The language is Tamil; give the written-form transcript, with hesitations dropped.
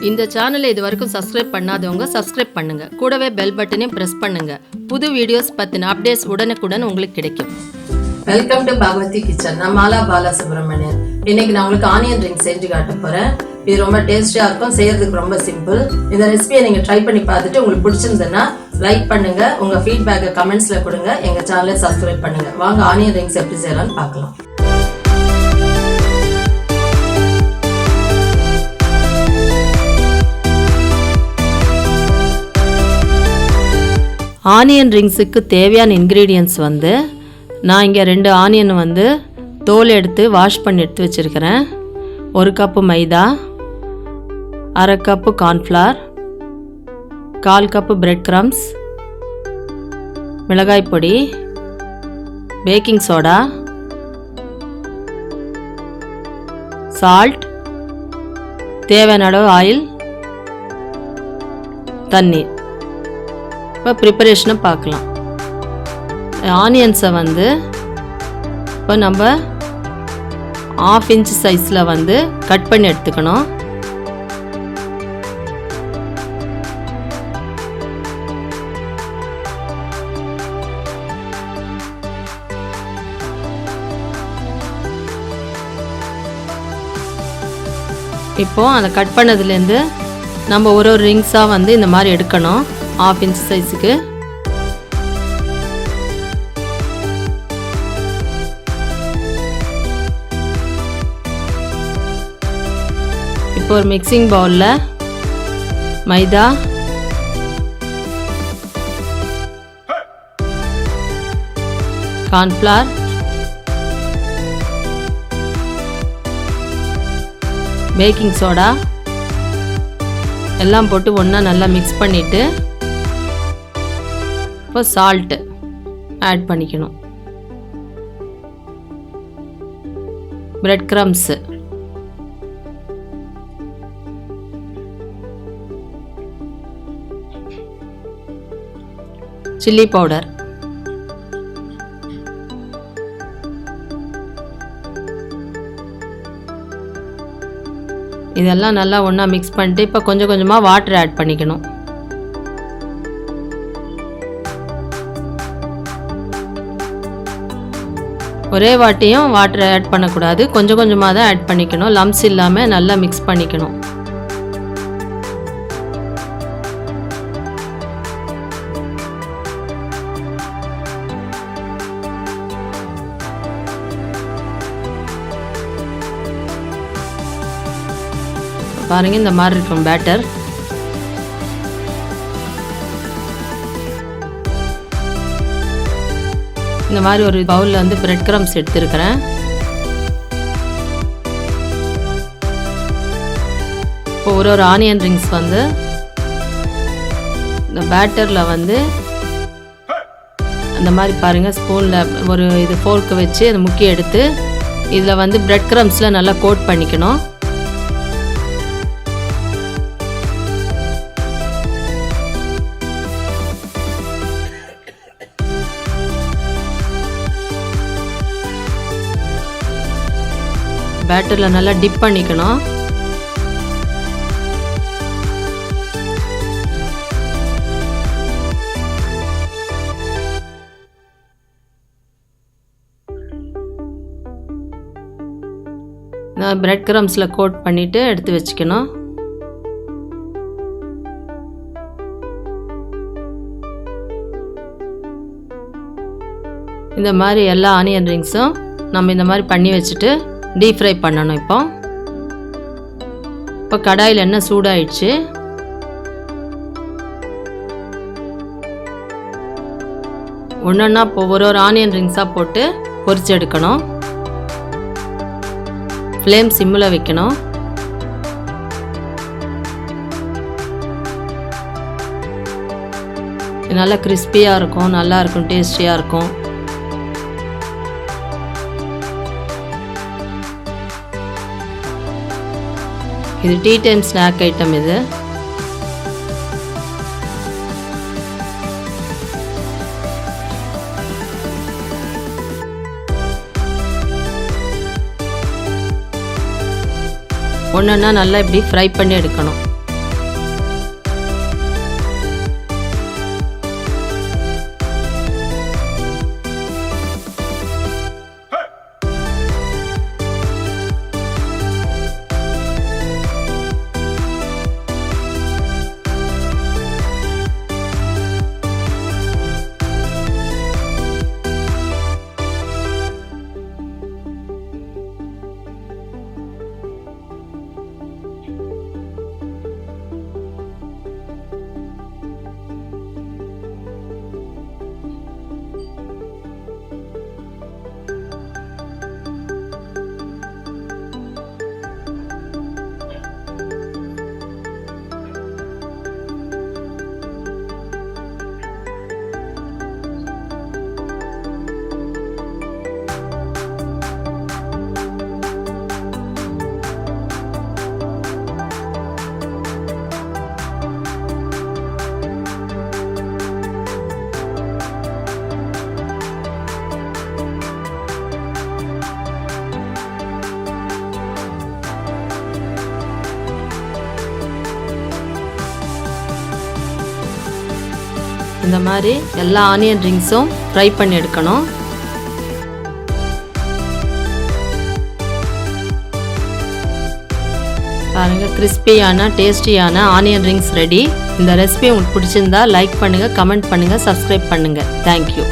இந்த சேனலை இது வரைக்கும் சப்ஸ்கிரைப் பண்ணாதவங்க சப்ஸ்கிரைப் பண்ணுங்க. கூடவே பெல் பட்டனையும் பிரஸ் பண்ணுங்க. புது வீடியோஸ் பத்தின அப்டேட்ஸ் உடனுக்குடன் உங்களுக்கு கிடைக்கும். Welcome to Bhagavathi kitchen. நான் மாலா பாலசுப்ரமணியன். இன்னைக்கு நான் உங்களுக்கு ஆனியன் ரிங் செஞ்சு காட்ட போறேன். இது ரொம்ப டேஸ்டியா இருக்கும், செய்யறதுக்கு ரொம்ப சிம்பிள். இந்த ரெசிபியை நீங்க ட்ரை பண்ணி பார்த்துட்டு உங்களுக்கு பிடிச்சிருந்ததுன்னா லைக் பண்ணுங்க, உங்க ஃபீட்பேக்கை கமெண்ட்ஸ்ல கொடுங்க, எங்க சேனலை சப்ஸ்கிரைப் பண்ணுங்க. வாங்க ஆனியன் ரிங்ஸ் எப்படி செய்யலாம்னு பார்க்கலாம். ஆனியன் ரிங்ஸுக்கு தேவையான இன்க்ரீடியன்ட்ஸ் நான் இங்கே 2 ஆனியன் தோல் எடுத்து வாஷ் பண்ணி எடுத்து வச்சுருக்கிறேன். 1 கப்பு மைதா, 1/2 cup cornflour, 1/4 cup bread crumbs, மிளகாய் பொடி, பேக்கிங் சோடா, சால்ட், தேவையான அளவு ஆயில், தண்ணீர். இப்போ ப்ரிப்பரேஷனை பார்க்கலாம். ஆனியன்ஸை இப்போ நம்ம 1/2 இன்ச் சைஸில் கட் பண்ணி எடுத்துக்கணும். இப்போது அதை கட் பண்ணதுலேருந்து நம்ம ஒரு ரிங்ஸாக இந்த மாதிரி எடுக்கணும். 1/2 இன்ச் சைஸுக்கு. இப்போ ஒரு மிக்சிங் பவுலில் மைதா, கார்ன்ஃப்ளவர், பேக்கிங் சோடா எல்லாம் போட்டு ஒன்றா நல்லா மிக்ஸ் பண்ணிவிட்டு இப்போ சால்ட்டு ஆட் பண்ணிக்கணும். பிரெட் க்ரம்ஸு, சில்லி பவுடர், இதெல்லாம் நல்லா ஒன்றா மிக்ஸ் பண்ணிட்டு இப்போ கொஞ்சம் கொஞ்சமாக வாட்டர் ஆட் பண்ணிக்கணும். ஒரே வாட்டியும் வாட்டர் ஆட் பண்ணக்கூடாது, கொஞ்சம் கொஞ்சமாக தான் ஆட் பண்ணிக்கணும். லம்ஸ் இல்லாமல் நல்லா மிக்ஸ் பண்ணிக்கணும். பாருங்கள், இந்த மாதிரி இருக்கும் பேட்டர். இந்த மாதிரி ஒரு பவுலில் பிரெட் க்ரம்ஸ் எடுத்துருக்கிறேன். இப்போ ஒரு ஆனியன் ரிங்ஸ் இந்த பேட்டரில் அந்த மாதிரி பாருங்கள், ஸ்பூனில் ஒரு இது ஃபோர்க்கு வச்சு அதை முக்கி எடுத்து இதில் பிரெட் க்ரம்ஸில் நல்லா கோட் பண்ணிக்கணும். பேட்டரில் நல்லா டிப் பண்ணிக்கணும். பிரெட் க்ரம்ஸில் கோட் பண்ணிவிட்டு எடுத்து வச்சுக்கணும். இந்த மாதிரி எல்லா ஆனியன் ரிங்ஸும் நம்ம இந்த மாதிரி பண்ணி வச்சுட்டு டீப் ஃப்ரை பண்ணணும். இப்போ கடாயில் எண்ணெய் சூடாயிடுச்சு. ஒன்றா ஒரு ஆனியன் ரிங்ஸாக போட்டு பொரிச்சு எடுக்கணும். ஃப்ளேம் சிம்மில் வைக்கணும். நல்லா கிறிஸ்பியாக இருக்கும், நல்லா இருக்கும், டேஸ்டியாக இருக்கும். இது டீ டைம் ஸ்நாக் ஐட்டம். இது ஒன்றா நல்லா இப்படி ஃப்ரை பண்ணி எடுக்கணும். இந்த மாதிரி எல்லா ஆனியன் ரிங்ஸும் ஃப்ரை பண்ணி எடுக்கணும். பாருங்கள், கிறிஸ்பியான டேஸ்டியான ஆனியன் ரிங்ஸ் ரெடி. இந்த ரெசிபி உங்களுக்கு பிடிச்சிருந்தா லைக் பண்ணுங்கள், கமெண்ட் பண்ணுங்கள், சப்ஸ்கிரைப் பண்ணுங்கள். தேங்க்யூ.